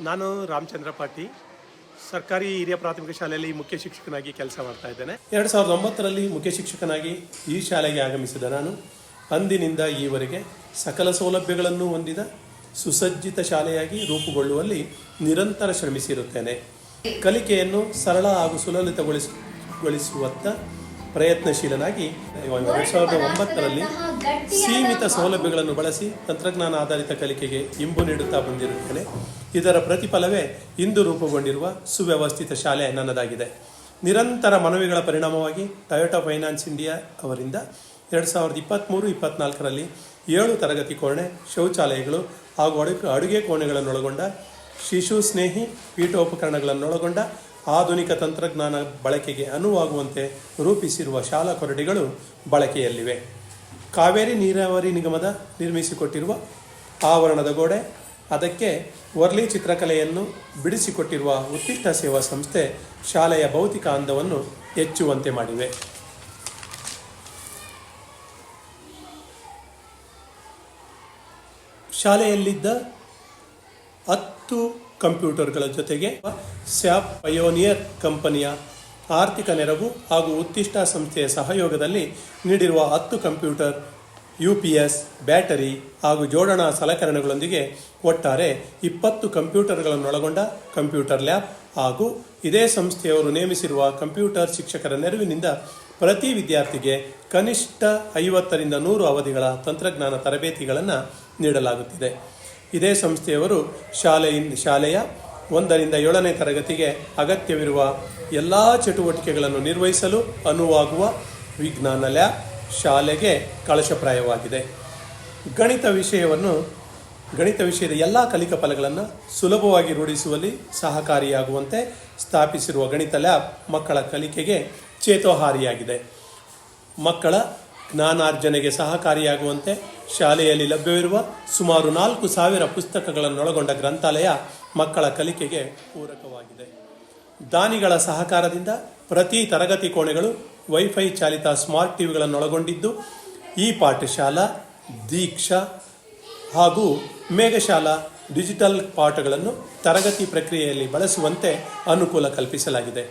ನಾನು ರಾಮಚಂದ್ರ ಪಾಟಿ ಸರ್ಕಾರಿ ಹಿರಿಯ ಪ್ರಾಥಮಿಕ ಶಾಲೆಯಲ್ಲಿ ಮುಖ್ಯ ಶಿಕ್ಷಕನಾಗಿ ಕೆಲಸ ಮಾಡ್ತಾ ಇದ್ದೇನೆ. 2009ರಲ್ಲಿ ಮುಖ್ಯ ಶಿಕ್ಷಕನಾಗಿ ಈ ಶಾಲೆಗೆ ಆಗಮಿಸಿದ ನಾನು ಅಂದಿನಿಂದ ಈವರೆಗೆ ಸಕಲ ಸೌಲಭ್ಯಗಳನ್ನು ಹೊಂದಿದ ಸುಸಜ್ಜಿತ ಶಾಲೆಯಾಗಿ ರೂಪುಗೊಳ್ಳುವಲ್ಲಿ ನಿರಂತರ ಶ್ರಮಿಸಿರುತ್ತೇನೆ. ಕಲಿಕೆಯನ್ನು ಸರಳ ಹಾಗೂ ಸುಲಲಿತಗೊಳಿಸುವತ್ತ ಪ್ರಯತ್ನಶೀಲನಾಗಿ 2009ರಲ್ಲಿ ಸೀಮಿತ ಸೌಲಭ್ಯಗಳನ್ನು ಬಳಸಿ ತಂತ್ರಜ್ಞಾನ ಆಧಾರಿತ ಕಲಿಕೆಗೆ ಇಂಬು ನೀಡುತ್ತಾ ಬಂದಿರುತ್ತೇನೆ. ಇದರ ಪ್ರತಿಫಲವೇ ಇಂದು ರೂಪುಗೊಂಡಿರುವ ಸುವ್ಯವಸ್ಥಿತ ಶಾಲೆ ನನ್ನದಾಗಿದೆ. ನಿರಂತರ ಮನವಿಗಳ ಪರಿಣಾಮವಾಗಿ ಟೊಯೋಟಾ ಫೈನಾನ್ಸ್ ಇಂಡಿಯಾ ಅವರಿಂದ 2023-24ರಲ್ಲಿ 7 ತರಗತಿ ಕೋಣೆ, ಶೌಚಾಲಯಗಳು ಹಾಗೂ ಅಡುಗೆ ಕೋಣೆಗಳನ್ನೊಳಗೊಂಡ ಶಿಶು ಸ್ನೇಹಿ ಪೀಠೋಪಕರಣಗಳನ್ನೊಳಗೊಂಡ ಆಧುನಿಕ ತಂತ್ರಜ್ಞಾನ ಬಳಕೆಗೆ ಅನುವಾಗುವಂತೆ ರೂಪಿಸಿರುವ ಶಾಲಾ ಕೊಠಡಿಗಳು ಬಳಕೆಯಲ್ಲಿವೆ. ಕಾವೇರಿ ನೀರಾವರಿ ನಿಗಮದ ನಿರ್ಮಿಸಿಕೊಟ್ಟಿರುವ ಆವರಣದ ಗೋಡೆ, ಅದಕ್ಕೆ ವರ್ಲಿ ಚಿತ್ರಕಲೆಯನ್ನು ಬಿಡಿಸಿಕೊಟ್ಟಿರುವ ಉತ್ತಿಷ್ಟ ಸೇವಾ ಸಂಸ್ಥೆ ಶಾಲೆಯ ಭೌತಿಕ ಅಂದವನ್ನು ಹೆಚ್ಚುವಂತೆ ಮಾಡಿವೆ. ಶಾಲೆಯಲ್ಲಿದ್ದ 10 ಕಂಪ್ಯೂಟರ್ಗಳ ಜೊತೆಗೆ ಸ್ಯಾಪ್ ಪಯೋನಿಯರ್ ಕಂಪನಿಯ ಆರ್ಥಿಕ ನೆರವು ಹಾಗೂ ಉತ್ತಿಷ್ಟ ಸಂಸ್ಥೆಯ ಸಹಯೋಗದಲ್ಲಿ ನೀಡಿರುವ 10 ಕಂಪ್ಯೂಟರ್, UPS, ಬ್ಯಾಟರಿ ಹಾಗೂ ಜೋಡಣಾ ಸಲಕರಣೆಗಳೊಂದಿಗೆ ಒಟ್ಟಾರೆ 20 ಕಂಪ್ಯೂಟರ್ಗಳನ್ನೊಳಗೊಂಡ ಕಂಪ್ಯೂಟರ್ ಲ್ಯಾಬ್ ಹಾಗೂ ಇದೇ ಸಂಸ್ಥೆಯವರು ನೇಮಿಸಿರುವ ಕಂಪ್ಯೂಟರ್ ಶಿಕ್ಷಕರ ನೆರವಿನಿಂದ ಪ್ರತಿ ವಿದ್ಯಾರ್ಥಿಗೆ ಕನಿಷ್ಠ 50ರಿಂದ 100 ಅವಧಿಗಳ ತಂತ್ರಜ್ಞಾನ ತರಬೇತಿಗಳನ್ನು ನೀಡಲಾಗುತ್ತಿದೆ. ಇದೇ ಸಂಸ್ಥೆಯವರು ಶಾಲೆಯ 1ರಿಂದ 7ನೇ ತರಗತಿಗೆ ಅಗತ್ಯವಿರುವ ಎಲ್ಲ ಚಟುವಟಿಕೆಗಳನ್ನು ನಿರ್ವಹಿಸಲು ಅನುವಾಗುವ ವಿಜ್ಞಾನ ಲ್ಯಾಬ್ ಶಾಲೆಗೆ ಕಳಶಪ್ರಾಯವಾಗಿದೆ. ಗಣಿತ ವಿಷಯದ ಎಲ್ಲ ಕಲಿಕಾ ಫಲಗಳನ್ನು ಸುಲಭವಾಗಿ ರೂಢಿಸುವಲ್ಲಿ ಸಹಕಾರಿಯಾಗುವಂತೆ ಸ್ಥಾಪಿಸಿರುವ ಗಣಿತ ಲ್ಯಾಬ್ ಮಕ್ಕಳ ಕಲಿಕೆಗೆ ಚೇತೋಹಾರಿಯಾಗಿದೆ. ಮಕ್ಕಳ ಜ್ಞಾನಾರ್ಜನೆಗೆ ಸಹಕಾರಿಯಾಗುವಂತೆ ಶಾಲೆಯಲ್ಲಿ ಲಭ್ಯವಿರುವ ಸುಮಾರು 4,000 ಪುಸ್ತಕಗಳನ್ನೊಳಗೊಂಡ ಗ್ರಂಥಾಲಯ ಮಕ್ಕಳ ಕಲಿಕೆಗೆ ಪೂರಕವಾಗಿದೆ. ದಾನಿಗಳ ಸಹಕಾರದಿಂದ ಪ್ರತಿ ತರಗತಿ ಕೋಣೆಗಳು ವೈಫೈ ಚಾಲಿತ ಸ್ಮಾರ್ಟ್ ಟಿವಿಗಳನ್ನೊಳಗೊಂಡಿದ್ದು, ಈ ಪಾಠಶಾಲಾ, ದೀಕ್ಷಾ ಹಾಗೂ ಮೇಘಶಾಲಾ ಡಿಜಿಟಲ್ ಪಾಠಗಳನ್ನು ತರಗತಿ ಪ್ರಕ್ರಿಯೆಯಲ್ಲಿ ಬಳಸುವಂತೆ ಅನುಕೂಲ ಕಲ್ಪಿಸಲಾಗಿದೆ.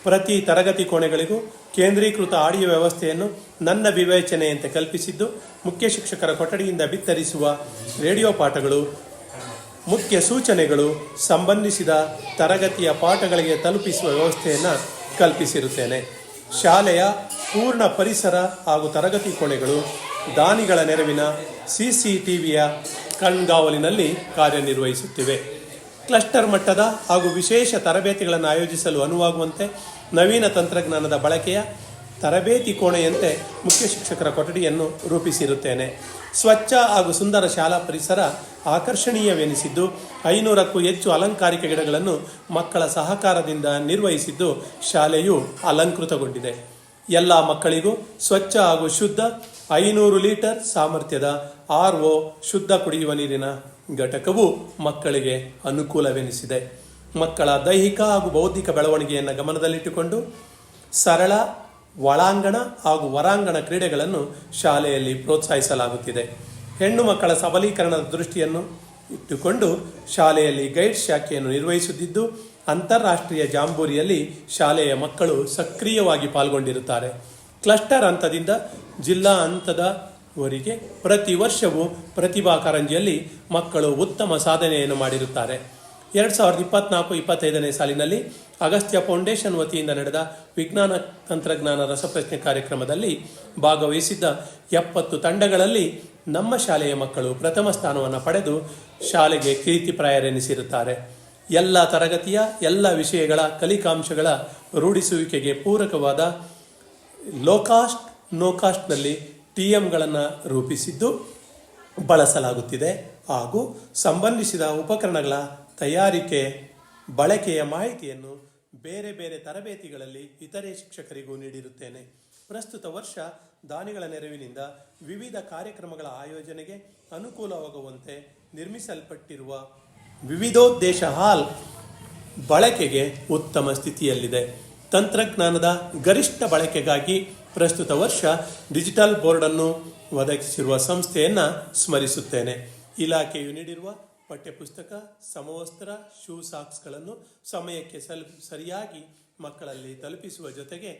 ಪ್ರತಿ ತರಗತಿ ಕೋಣೆಗಳಿಗೂ ಕೇಂದ್ರೀಕೃತ ಆಡಿಯೋ ವ್ಯವಸ್ಥೆಯನ್ನು ನನ್ನ ವಿವೇಚನೆಯಂತೆ ಕಲ್ಪಿಸಿದ್ದು, ಮುಖ್ಯ ಶಿಕ್ಷಕರ ಕೊಠಡಿಯಿಂದ ಬಿತ್ತರಿಸುವ ರೇಡಿಯೋ ಪಾಠಗಳು, ಮುಖ್ಯ ಸೂಚನೆಗಳು ಸಂಬಂಧಿಸಿದ ತರಗತಿಯ ಪಾಠಗಳಿಗೆ ತಲುಪಿಸುವ ವ್ಯವಸ್ಥೆಯನ್ನು ಕಲ್ಪಿಸಿರುತ್ತೇನೆ. ಶಾಲೆಯ ಪೂರ್ಣ ಪರಿಸರ ಹಾಗೂ ತರಗತಿ ಕೋಣೆಗಳು ದಾನಿಗಳ ನೆರವಿನ CCTVಯ ಕಣ್ಗಾವಲಿನಲ್ಲಿ ಕಾರ್ಯನಿರ್ವಹಿಸುತ್ತಿವೆ. ಕ್ಲಸ್ಟರ್ ಮಟ್ಟದ ಹಾಗೂ ವಿಶೇಷ ತರಬೇತಿಗಳನ್ನು ಆಯೋಜಿಸಲು ಅನುವಾಗುವಂತೆ ನವೀನ ತಂತ್ರಜ್ಞಾನದ ಬಳಕೆಯ ತರಬೇತಿ ಕೋಣೆಯಂತೆ ಮುಖ್ಯ ಶಿಕ್ಷಕರ ಕೊಠಡಿಯನ್ನು ರೂಪಿಸಿರುತ್ತೇನೆ. ಸ್ವಚ್ಛ ಹಾಗೂ ಸುಂದರ ಶಾಲಾ ಪರಿಸರ ಆಕರ್ಷಣೀಯವೆನಿಸಿದ್ದು, 500ಕ್ಕೂ ಹೆಚ್ಚು ಅಲಂಕಾರಿಕ ಗಿಡಗಳನ್ನು ಮಕ್ಕಳ ಸಹಕಾರದಿಂದ ನಿರ್ವಹಿಸಿದ್ದು ಶಾಲೆಯು ಅಲಂಕೃತಗೊಂಡಿದೆ. ಎಲ್ಲ ಮಕ್ಕಳಿಗೂ ಸ್ವಚ್ಛ ಹಾಗೂ ಶುದ್ಧ 500 ಲೀಟರ್ ಸಾಮರ್ಥ್ಯದ RO ಶುದ್ಧ ಕುಡಿಯುವ ನೀರಿನ ಘಟಕವು ಮಕ್ಕಳಿಗೆ ಅನುಕೂಲವೆನಿಸಿದೆ. ಮಕ್ಕಳ ದೈಹಿಕ ಹಾಗೂ ಬೌದ್ಧಿಕ ಬೆಳವಣಿಗೆಯನ್ನು ಗಮನದಲ್ಲಿಟ್ಟುಕೊಂಡು ಸರಳ ಒಳಾಂಗಣ ಹಾಗೂ ಹೊರಾಂಗಣ ಕ್ರೀಡೆಗಳನ್ನು ಶಾಲೆಯಲ್ಲಿ ಪ್ರೋತ್ಸಾಹಿಸಲಾಗುತ್ತಿದೆ. ಹೆಣ್ಣು ಮಕ್ಕಳ ಸಬಲೀಕರಣದ ದೃಷ್ಟಿಯನ್ನು ಇಟ್ಟುಕೊಂಡು ಶಾಲೆಯಲ್ಲಿ ಗೈಡ್ ಶಾಖೆಯನ್ನು ನಿರ್ವಹಿಸುತ್ತಿದ್ದು, ಅಂತಾರಾಷ್ಟ್ರೀಯ ಜಾಂಬೂರಿಯಲ್ಲಿ ಶಾಲೆಯ ಮಕ್ಕಳು ಸಕ್ರಿಯವಾಗಿ ಪಾಲ್ಗೊಂಡಿರುತ್ತಾರೆ. ಕ್ಲಸ್ಟರ್ ಹಂತದಿಂದ ಜಿಲ್ಲಾ ಹಂತದವರೆಗೆ ಪ್ರತಿ ವರ್ಷವೂ ಪ್ರತಿಭಾ ಕಾರಂಜಿಯಲ್ಲಿ ಮಕ್ಕಳು ಉತ್ತಮ ಸಾಧನೆಯನ್ನು ಮಾಡಿರುತ್ತಾರೆ. 2024-25ನೇ ಸಾಲಿನಲ್ಲಿ ಅಗಸ್ತ್ಯ ಫೌಂಡೇಶನ್ ವತಿಯಿಂದ ನಡೆದ ವಿಜ್ಞಾನ ತಂತ್ರಜ್ಞಾನ ರಸಪ್ರಶ್ನೆ ಕಾರ್ಯಕ್ರಮದಲ್ಲಿ ಭಾಗವಹಿಸಿದ್ದ 70 ತಂಡಗಳಲ್ಲಿ ನಮ್ಮ ಶಾಲೆಯ ಮಕ್ಕಳು ಪ್ರಥಮ ಸ್ಥಾನವನ್ನು ಪಡೆದು ಶಾಲೆಗೆ ಕೀರ್ತಿಪ್ರಾಯರೆನಿಸಿರುತ್ತಾರೆ. ಎಲ್ಲ ತರಗತಿಯ ಎಲ್ಲ ವಿಷಯಗಳ ಕಲಿಕಾಂಶಗಳ ರೂಢಿಸುವಿಕೆಗೆ ಪೂರಕವಾದ ಲೋ ಕಾಸ್ಟ್ ನೋ ಕಾಸ್ಟ್ನಲ್ಲಿ TMಗಳನ್ನು ರೂಪಿಸಿದ್ದು ಬಳಸಲಾಗುತ್ತಿದೆ ಹಾಗೂ ಸಂಬಂಧಿಸಿದ ಉಪಕರಣಗಳ ತಯಾರಿಕೆ ಬಳಕೆಯ ಮಾಹಿತಿಯನ್ನು ಬೇರೆ ಬೇರೆ ತರಬೇತಿಗಳಲ್ಲಿ ಇತರೆ ಶಿಕ್ಷಕರಿಗೂ ನೀಡಿರುತ್ತೇನೆ. ಪ್ರಸ್ತುತ ವರ್ಷ ದಾನಿಗಳ ನೆರವಿನಿಂದ ವಿವಿಧ ಕಾರ್ಯಕ್ರಮಗಳ ಆಯೋಜನೆಗೆ ಅನುಕೂಲವಾಗುವಂತೆ ನಿರ್ಮಿಸಲ್ಪಟ್ಟಿರುವ ವಿವಿಧೋದ್ದೇಶ ಹಾಲ್ ಬಳಕೆಗೆ ಉತ್ತಮ ಸ್ಥಿತಿಯಲ್ಲಿದೆ. ತಂತ್ರಜ್ಞಾನದ ಗರಿಷ್ಠ ಬಳಕೆಗಾಗಿ ಪ್ರಸ್ತುತ ವರ್ಷ ಡಿಜಿಟಲ್ ಬೋರ್ಡನ್ನು ಒದಗಿಸಿರುವ ಸಂಸ್ಥೆಯನ್ನು ಸ್ಮರಿಸುತ್ತೇನೆ. ಇಲಾಖೆಯು ನೀಡಿರುವ ಪಠ್ಯಪುಸ್ತಕ, ಸಮವಸ್ತ್ರ, ಶೂ ಸಾಕ್ಸ್ಗಳನ್ನು ಸಮಯಕ್ಕೆ ಸರಿಯಾಗಿ ಮಕ್ಕಳಲ್ಲಿ ತಲುಪಿಸುವ ಜೊತೆಗೆ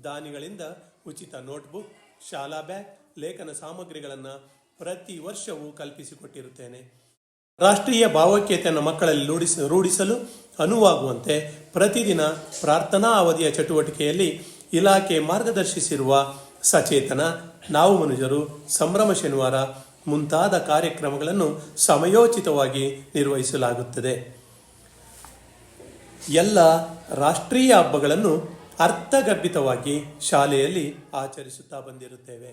ದಾನಿಗಳಿಂದ ಉಚಿತ ನೋಟ್ಬುಕ್, ಶಾಲಾ ಬ್ಯಾಗ್, ಲೇಖನ ಸಾಮಗ್ರಿಗಳನ್ನು ಪ್ರತಿ ವರ್ಷವೂ ಕಲ್ಪಿಸಿಕೊಟ್ಟಿರುತ್ತೇನೆ. ರಾಷ್ಟ್ರೀಯ ಭಾವೈಕ್ಯತೆಯನ್ನು ಮಕ್ಕಳಲ್ಲಿ ರೂಢಿಸಲು ಅನುವಾಗುವಂತೆ ಪ್ರತಿದಿನ ಪ್ರಾರ್ಥನಾ ಅವಧಿಯ ಚಟುವಟಿಕೆಯಲ್ಲಿ ಇಲಾಖೆ ಮಾರ್ಗದರ್ಶಿಸಿರುವ ಸಚೇತನ, ನಾವು ಮನುಜರು, ಸಂಭ್ರಮ ಶನಿವಾರ ಮುಂತಾದ ಕಾರ್ಯಕ್ರಮಗಳನ್ನು ಸಮಯೋಚಿತವಾಗಿ ನಿರ್ವಹಿಸಲಾಗುತ್ತದೆ. ಎಲ್ಲ ರಾಷ್ಟ್ರೀಯ ಹಬ್ಬಗಳನ್ನು ಅರ್ಥಗರ್ಭಿತವಾಗಿ ಶಾಲೆಯಲ್ಲಿ ಆಚರಿಸುತ್ತಾ ಬಂದಿರುತ್ತೇವೆ.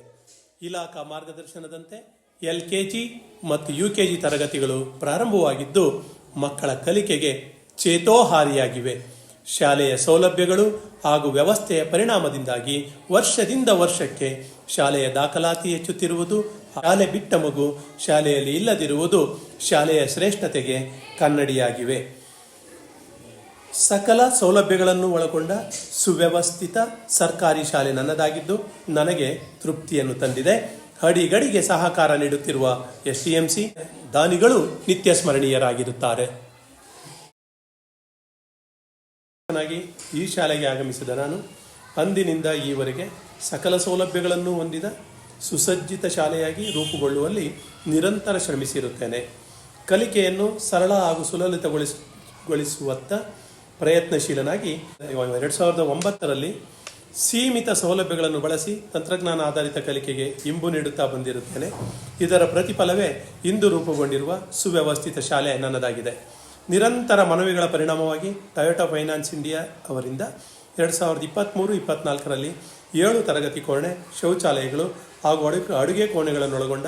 ಇಲಾಖಾ ಮಾರ್ಗದರ್ಶನದಂತೆ LKG ಮತ್ತು UKG ತರಗತಿಗಳು ಪ್ರಾರಂಭವಾಗಿದ್ದು ಮಕ್ಕಳ ಕಲಿಕೆಗೆ ಚೇತೋಹಾರಿಯಾಗಿವೆ. ಶಾಲೆಯ ಸೌಲಭ್ಯಗಳು ಹಾಗೂ ವ್ಯವಸ್ಥೆಯ ಪರಿಣಾಮದಿಂದಾಗಿ ವರ್ಷದಿಂದ ವರ್ಷಕ್ಕೆ ಶಾಲೆಯ ದಾಖಲಾತಿ ಹೆಚ್ಚುತ್ತಿರುವುದು, ಶಾಲೆ ಬಿಟ್ಟ ಮಗು ಶಾಲೆಯಲ್ಲಿ ಇಲ್ಲದಿರುವುದು ಶಾಲೆಯ ಶ್ರೇಷ್ಠತೆಗೆ ಕನ್ನಡಿಯಾಗಿವೆ. ಸಕಲ ಸೌಲಭ್ಯಗಳನ್ನು ಒಳಗೊಂಡ ಸುವ್ಯವಸ್ಥಿತ ಸರ್ಕಾರಿ ಶಾಲೆ ನನ್ನದಾಗಿದ್ದು ನನಗೆ ತೃಪ್ತಿಯನ್ನು ತಂದಿದೆ. ಅಡಿಗಡಿಗೆ ಸಹಕಾರ ನೀಡುತ್ತಿರುವ STMC ದಾನಿಗಳು ನಿತ್ಯ ಸ್ಮರಣೀಯರಾಗಿರುತ್ತಾರೆ. ಈ ಶಾಲೆಗೆ ಆಗಮಿಸಿದ ನಾನು ಅಂದಿನಿಂದ ಈವರೆಗೆ ಸಕಲ ಸೌಲಭ್ಯಗಳನ್ನು ಹೊಂದಿದ ಸುಸಜ್ಜಿತ ಶಾಲೆಯಾಗಿ ರೂಪುಗೊಳ್ಳುವಲ್ಲಿ ನಿರಂತರ ಶ್ರಮಿಸಿರುತ್ತೇನೆ. ಕಲಿಕೆಯನ್ನು ಸರಳ ಹಾಗೂ ಸುಲಲಿತಗೊಳಿಸುವತ್ತ ಪ್ರಯತ್ನಶೀಲನಾಗಿ 2009ರಲ್ಲಿ ಸೀಮಿತ ಸೌಲಭ್ಯಗಳನ್ನು ಬಳಸಿ ತಂತ್ರಜ್ಞಾನ ಆಧಾರಿತ ಕಲಿಕೆಗೆ ಇಂಬು ನೀಡುತ್ತಾ ಬಂದಿರುತ್ತೇನೆ. ಇದರ ಪ್ರತಿಫಲವೇ ಇಂದು ರೂಪುಗೊಂಡಿರುವ ಸುವ್ಯವಸ್ಥಿತ ಶಾಲೆ ನನ್ನದಾಗಿದೆ. ನಿರಂತರ ಮನವಿಗಳ ಪರಿಣಾಮವಾಗಿ ಟೊಯೋಟಾ ಫೈನಾನ್ಸ್ ಇಂಡಿಯಾ ಅವರಿಂದ 2023-24ರಲ್ಲಿ 7 ತರಗತಿ ಕೋಣೆ, ಶೌಚಾಲಯಗಳು ಹಾಗೂ ಅಡುಗೆ ಕೋಣೆಗಳನ್ನೊಳಗೊಂಡ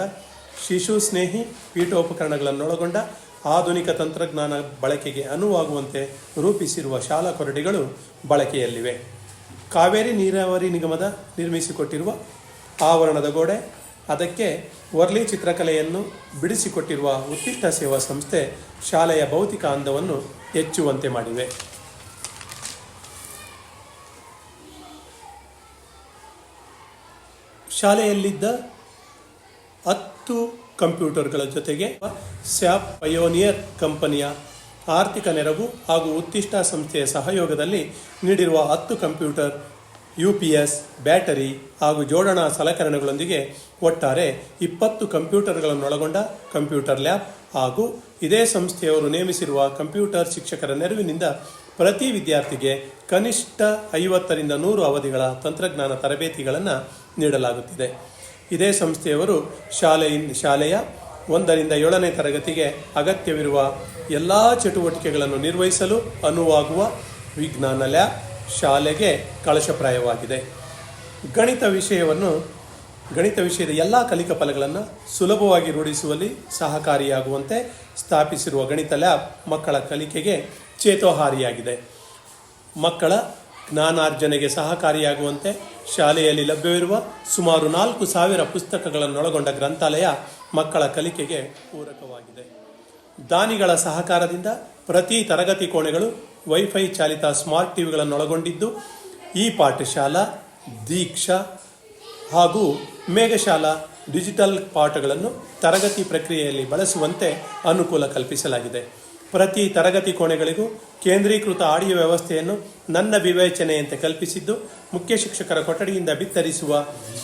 ಶಿಶು ಸ್ನೇಹಿ ಪೀಠೋಪಕರಣಗಳನ್ನೊಳಗೊಂಡ ಆಧುನಿಕ ತಂತ್ರಜ್ಞಾನ ಬಳಕೆಗೆ ಅನುವಾಗುವಂತೆ ರೂಪಿಸಿರುವ ಶಾಲಾ ಕೊಠಡಿಗಳು ಬಳಕೆಯಲ್ಲಿವೆ. ಕಾವೇರಿ ನೀರಾವರಿ ನಿಗಮದ ನಿರ್ಮಿಸಿಕೊಟ್ಟಿರುವ ಆವರಣದ ಗೋಡೆ, ಅದಕ್ಕೆ ವರ್ಲಿ ಚಿತ್ರಕಲೆಯನ್ನು ಬಿಡಿಸಿಕೊಟ್ಟಿರುವ ಉತ್ತಿಷ್ಟ ಸೇವಾ ಸಂಸ್ಥೆ ಶಾಲೆಯ ಭೌತಿಕ ಅಂದವನ್ನು ಹೆಚ್ಚುವಂತೆ ಮಾಡಿವೆ. ಶಾಲೆಯಲ್ಲಿದ್ದ 10 ಕಂಪ್ಯೂಟರ್ಗಳ ಜೊತೆಗೆ ಸ್ಯಾಪ್ ಪಯೋನಿಯರ್ ಕಂಪನಿಯ ಆರ್ಥಿಕ ನೆರವು ಹಾಗೂ ಉತ್ತಿಷ್ಟ ಸಂಸ್ಥೆಯ ಸಹಯೋಗದಲ್ಲಿ ನೀಡಿರುವ 10 ಕಂಪ್ಯೂಟರ್, UPS, ಬ್ಯಾಟರಿ ಹಾಗೂ ಜೋಡಣಾ ಸಲಕರಣೆಗಳೊಂದಿಗೆ ಒಟ್ಟಾರೆ 20 ಕಂಪ್ಯೂಟರ್ಗಳನ್ನೊಳಗೊಂಡ ಕಂಪ್ಯೂಟರ್ ಲ್ಯಾಬ್ ಹಾಗೂ ಇದೇ ಸಂಸ್ಥೆಯವರು ನೇಮಿಸಿರುವ ಕಂಪ್ಯೂಟರ್ ಶಿಕ್ಷಕರ ನೆರವಿನಿಂದ ಪ್ರತಿ ವಿದ್ಯಾರ್ಥಿಗೆ ಕನಿಷ್ಠ 50ರಿಂದ 100 ಅವಧಿಗಳ ತಂತ್ರಜ್ಞಾನ ತರಬೇತಿಗಳನ್ನು ನೀಡಲಾಗುತ್ತಿದೆ. ಇದೇ ಸಂಸ್ಥೆಯವರು ಶಾಲೆಯ 1ರಿಂದ 7ನೇ ತರಗತಿಗೆ ಅಗತ್ಯವಿರುವ ಎಲ್ಲ ಚಟುವಟಿಕೆಗಳನ್ನು ನಿರ್ವಹಿಸಲು ಅನುವಾಗುವ ವಿಜ್ಞಾನ ಲ್ಯಾಬ್ ಶಾಲೆಗೆ ಕಳಶಪ್ರಾಯವಾಗಿದೆ. ಗಣಿತ ವಿಷಯದ ಎಲ್ಲ ಕಲಿಕಾ ಫಲಗಳನ್ನು ಸುಲಭವಾಗಿ ರೂಢಿಸುವಲ್ಲಿ ಸಹಕಾರಿಯಾಗುವಂತೆ ಸ್ಥಾಪಿಸಿರುವ ಗಣಿತ ಲ್ಯಾಬ್ ಮಕ್ಕಳ ಕಲಿಕೆಗೆ ಚೇತೋಹಾರಿಯಾಗಿದೆ. ಮಕ್ಕಳ ಜ್ಞಾನಾರ್ಜನೆಗೆ ಸಹಕಾರಿಯಾಗುವಂತೆ ಶಾಲೆಯಲ್ಲಿ ಲಭ್ಯವಿರುವ ಸುಮಾರು 4,000 ಪುಸ್ತಕಗಳನ್ನೊಳಗೊಂಡ ಗ್ರಂಥಾಲಯ ಮಕ್ಕಳ ಕಲಿಕೆಗೆ ಪೂರಕವಾಗಿದೆ. ದಾನಿಗಳ ಸಹಕಾರದಿಂದ ಪ್ರತಿ ತರಗತಿ ಕೋಣೆಗಳು ವೈಫೈ ಚಾಲಿತ ಸ್ಮಾರ್ಟ್ ಟಿವಿಗಳನ್ನೊಳಗೊಂಡಿದ್ದು ಈ ಪಾಠಶಾಲಾ, ದೀಕ್ಷಾ ಹಾಗೂ ಮೇಘಶಾಲಾ ಡಿಜಿಟಲ್ ಪಾಠಗಳನ್ನು ತರಗತಿ ಪ್ರಕ್ರಿಯೆಯಲ್ಲಿ ಬಳಸುವಂತೆ ಅನುಕೂಲ ಕಲ್ಪಿಸಲಾಗಿದೆ. ಪ್ರತಿ ತರಗತಿ ಕೋಣೆಗಳಿಗೂ ಕೇಂದ್ರೀಕೃತ ಆಡಿಯೋ ವ್ಯವಸ್ಥೆಯನ್ನು ನನ್ನ ವಿವೇಚನೆಯಂತೆ ಕಲ್ಪಿಸಿದ್ದು, ಮುಖ್ಯ ಶಿಕ್ಷಕರ ಕೊಠಡಿಯಿಂದ ಬಿತ್ತರಿಸುವ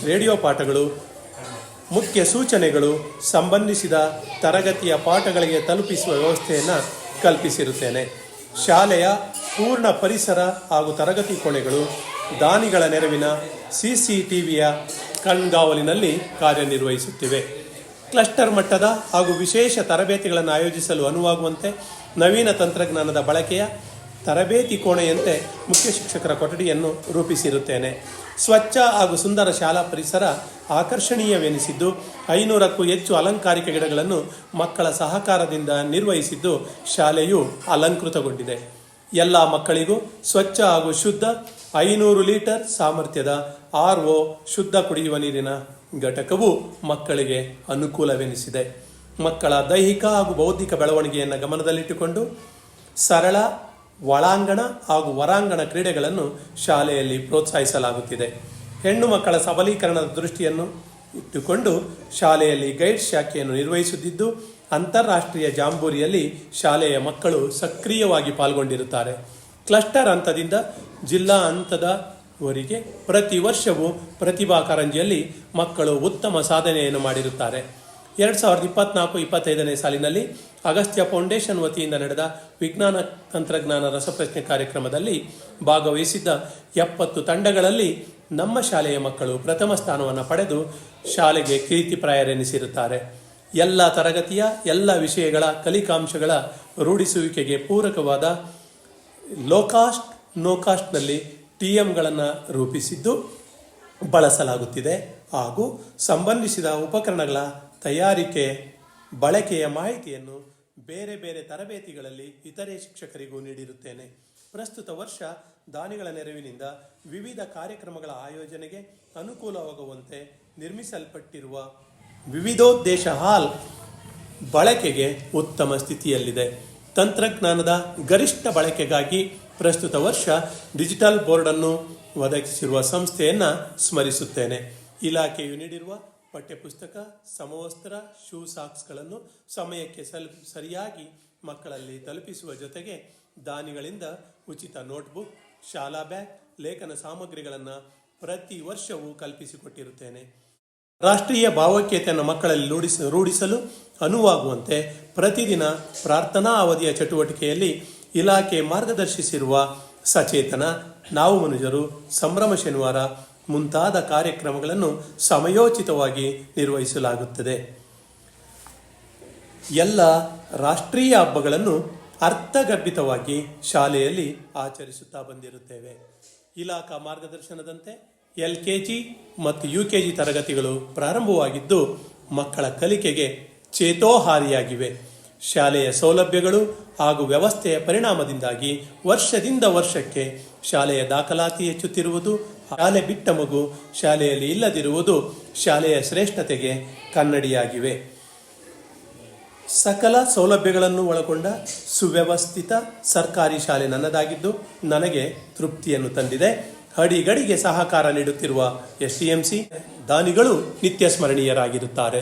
ರೇಡಿಯೋ ಪಾಠಗಳು, ಮುಖ್ಯ ಸೂಚನೆಗಳು ಸಂಬಂಧಿಸಿದ ತರಗತಿಯ ಪಾಠಗಳಿಗೆ ತಲುಪಿಸುವ ವ್ಯವಸ್ಥೆಯನ್ನು ಕಲ್ಪಿಸಿರುತ್ತೇನೆ. ಶಾಲೆಯ ಪೂರ್ಣ ಪರಿಸರ ಹಾಗೂ ತರಗತಿ ಕೋಣೆಗಳು ದಾನಿಗಳ ನೆರವಿನ CCTVಯ ಕಣ್ಗಾವಲಿನಲ್ಲಿ ಕಾರ್ಯನಿರ್ವಹಿಸುತ್ತಿವೆ. ಕ್ಲಸ್ಟರ್ ಮಟ್ಟದ ಹಾಗೂ ವಿಶೇಷ ತರಬೇತಿಗಳನ್ನು ಆಯೋಜಿಸಲು ಅನುವಾಗುವಂತೆ ನವೀನ ತಂತ್ರಜ್ಞಾನದ ಬಳಕೆಯ ತರಬೇತಿ ಕೋಣೆಯಂತೆ ಮುಖ್ಯ ಶಿಕ್ಷಕರ ಕೊಠಡಿಯನ್ನು ರೂಪಿಸಿರುತ್ತೇನೆ. ಸ್ವಚ್ಛ ಹಾಗೂ ಸುಂದರ ಶಾಲಾ ಪರಿಸರ ಆಕರ್ಷಣೀಯವೆನಿಸಿದ್ದು 500ಕ್ಕೂ ಹೆಚ್ಚು ಅಲಂಕಾರಿಕ ಗಿಡಗಳನ್ನು ಮಕ್ಕಳ ಸಹಕಾರದಿಂದ ನಿರ್ವಹಿಸಿದ್ದು ಶಾಲೆಯು ಅಲಂಕೃತಗೊಂಡಿದೆ. ಎಲ್ಲ ಮಕ್ಕಳಿಗೂ ಸ್ವಚ್ಛ ಹಾಗೂ ಶುದ್ಧ 500 ಲೀಟರ್ ಸಾಮರ್ಥ್ಯದ RO ಶುದ್ಧ ಕುಡಿಯುವ ನೀರಿನ ಘಟಕವು ಮಕ್ಕಳಿಗೆ ಅನುಕೂಲವೆನಿಸಿದೆ. ಮಕ್ಕಳ ದೈಹಿಕ ಹಾಗೂ ಬೌದ್ಧಿಕ ಬೆಳವಣಿಗೆಯನ್ನು ಗಮನದಲ್ಲಿಟ್ಟುಕೊಂಡು ಸರಳ ಒಳಾಂಗಣ ಹಾಗೂ ಹೊರಾಂಗಣ ಕ್ರೀಡೆಗಳನ್ನು ಶಾಲೆಯಲ್ಲಿ ಪ್ರೋತ್ಸಾಹಿಸಲಾಗುತ್ತಿದೆ. ಹೆಣ್ಣು ಮಕ್ಕಳ ಸಬಲೀಕರಣದ ದೃಷ್ಟಿಯನ್ನು ಇಟ್ಟುಕೊಂಡು ಶಾಲೆಯಲ್ಲಿ ಗೈಡ್ ಶಾಖೆಯನ್ನು ನಿರ್ವಹಿಸುತ್ತಿದ್ದು ಅಂತಾರಾಷ್ಟ್ರೀಯ ಜಾಂಬೂರಿಯಲ್ಲಿ ಶಾಲೆಯ ಮಕ್ಕಳು ಸಕ್ರಿಯವಾಗಿ ಪಾಲ್ಗೊಂಡಿರುತ್ತಾರೆ. ಕ್ಲಸ್ಟರ್ ಹಂತದಿಂದ ಜಿಲ್ಲಾ ಹಂತದವರೆಗೆ ಪ್ರತಿ ವರ್ಷವೂ ಪ್ರತಿಭಾ ಕಾರಂಜಿಯಲ್ಲಿ ಮಕ್ಕಳು ಉತ್ತಮ ಸಾಧನೆಯನ್ನು ಮಾಡಿರುತ್ತಾರೆ. 2024-25ನೇ ಸಾಲಿನಲ್ಲಿ ಅಗಸ್ತ್ಯ ಫೌಂಡೇಶನ್ ವತಿಯಿಂದ ನಡೆದ ವಿಜ್ಞಾನ ತಂತ್ರಜ್ಞಾನ ರಸಪ್ರಶ್ನೆ ಕಾರ್ಯಕ್ರಮದಲ್ಲಿ ಭಾಗವಹಿಸಿದ್ದ 70 ತಂಡಗಳಲ್ಲಿ ನಮ್ಮ ಶಾಲೆಯ ಮಕ್ಕಳು ಪ್ರಥಮ ಸ್ಥಾನವನ್ನು ಪಡೆದು ಶಾಲೆಗೆ ಕೀರ್ತಿಪ್ರಾಯರೆನಿಸಿರುತ್ತಾರೆ. ಎಲ್ಲ ತರಗತಿಯ ಎಲ್ಲ ವಿಷಯಗಳ ಕಲಿಕಾಂಶಗಳ ರೂಢಿಸುವಿಕೆಗೆ ಪೂರಕವಾದ ಲೋ ಕಾಸ್ಟ್ ನೋ ಕಾಸ್ಟ್ನಲ್ಲಿ TMಗಳನ್ನು ರೂಪಿಸಿದ್ದು ಬಳಸಲಾಗುತ್ತಿದೆ ಹಾಗೂ ಸಂಬಂಧಿಸಿದ ಉಪಕರಣಗಳ ತಯಾರಿಕೆ ಬಳಕೆಯ ಮಾಹಿತಿಯನ್ನು ಬೇರೆ ಬೇರೆ ತರಬೇತಿಗಳಲ್ಲಿ ಇತರೆ ಶಿಕ್ಷಕರಿಗೂ ನೀಡಿರುತ್ತೇನೆ. ಪ್ರಸ್ತುತ ವರ್ಷ ದಾನಿಗಳ ನೆರವಿನಿಂದ ವಿವಿಧ ಕಾರ್ಯಕ್ರಮಗಳ ಆಯೋಜನೆಗೆ ಅನುಕೂಲವಾಗುವಂತೆ ನಿರ್ಮಿಸಲ್ಪಟ್ಟಿರುವ ವಿವಿಧೋದ್ದೇಶ ಹಾಲ್ ಬಳಕೆಗೆ ಉತ್ತಮ ಸ್ಥಿತಿಯಲ್ಲಿದೆ. ತಂತ್ರಜ್ಞಾನದ ಗರಿಷ್ಠ ಬಳಕೆಗಾಗಿ ಪ್ರಸ್ತುತ ವರ್ಷ ಡಿಜಿಟಲ್ ಬೋರ್ಡನ್ನು ಒದಗಿಸಿರುವ ಸಂಸ್ಥೆಯನ್ನು ಸ್ಮರಿಸುತ್ತೇನೆ. ಇಲಾಖೆಯು ನೀಡಿರುವ ಪಠ್ಯಪುಸ್ತಕ, ಸಮವಸ್ತ್ರ, ಶೂ ಸಾಕ್ಸ್ಗಳನ್ನು ಸಮಯಕ್ಕೆ ಸರಿಯಾಗಿ ಮಕ್ಕಳಲ್ಲಿ ತಲುಪಿಸುವ ಜೊತೆಗೆ ದಾನಿಗಳಿಂದ ಉಚಿತ ನೋಟ್ಬುಕ್, ಶಾಲಾ ಬ್ಯಾಗ್, ಲೇಖನ ಸಾಮಗ್ರಿಗಳನ್ನು ಪ್ರತಿ ವರ್ಷವೂ ಕಲ್ಪಿಸಿಕೊಟ್ಟಿರುತ್ತೇನೆ. ರಾಷ್ಟ್ರೀಯ ಭಾವೈಕ್ಯತೆಯನ್ನು ಮಕ್ಕಳಲ್ಲಿ ರೂಢಿಸಲು ಅನುವಾಗುವಂತೆ ಪ್ರತಿದಿನ ಪ್ರಾರ್ಥನಾ ಅವಧಿಯ ಚಟುವಟಿಕೆಯಲ್ಲಿ ಇಲಾಖೆ ಮಾರ್ಗದರ್ಶಿಸಿರುವ ಸಚೇತನ, ನಾವು ಮನುಜರು, ಸಂಭ್ರಮ ಶನಿವಾರ ಮುಂತಾದ ಕಾರ್ಯಕ್ರಮಗಳನ್ನು ಸಮಯೋಚಿತವಾಗಿ ನಿರ್ವಹಿಸಲಾಗುತ್ತದೆ. ಎಲ್ಲ ರಾಷ್ಟ್ರೀಯ ಹಬ್ಬಗಳನ್ನು ಅರ್ಥಗರ್ಭಿತವಾಗಿ ಶಾಲೆಯಲ್ಲಿ ಆಚರಿಸುತ್ತಾ ಬಂದಿರುತ್ತೇವೆ. ಇಲಾಖಾ ಮಾರ್ಗದರ್ಶನದಂತೆ LKG ಮತ್ತು UKG ತರಗತಿಗಳು ಪ್ರಾರಂಭವಾಗಿದ್ದು ಮಕ್ಕಳ ಕಲಿಕೆಗೆ ಚೇತೋಹಾರಿಯಾಗಿವೆ. ಶಾಲೆಯ ಸೌಲಭ್ಯಗಳು ಹಾಗೂ ವ್ಯವಸ್ಥೆಯ ಪರಿಣಾಮದಿಂದಾಗಿ ವರ್ಷದಿಂದ ವರ್ಷಕ್ಕೆ ಶಾಲೆಯ ದಾಖಲಾತಿ ಹೆಚ್ಚುತ್ತಿರುವುದು, ಶಾಲೆ ಬಿಟ್ಟ ಮಗು ಶಾಲೆಯಲ್ಲಿ ಇಲ್ಲದಿರುವುದು ಶಾಲೆಯ ಶ್ರೇಷ್ಠತೆಗೆ ಕನ್ನಡಿಯಾಗಿವೆ. ಸಕಲ ಸೌಲಭ್ಯಗಳನ್ನು ಒಳಗೊಂಡ ಸುವ್ಯವಸ್ಥಿತ ಸರ್ಕಾರಿ ಶಾಲೆ ನನ್ನದಾಗಿದ್ದು ನನಗೆ ತೃಪ್ತಿಯನ್ನು ತಂದಿದೆ. ಅಡಿಗಡಿಗೆ ಸಹಕಾರ ನೀಡುತ್ತಿರುವ STMC ದಾನಿಗಳು ನಿತ್ಯ ಸ್ಮರಣೀಯರಾಗಿರುತ್ತಾರೆ.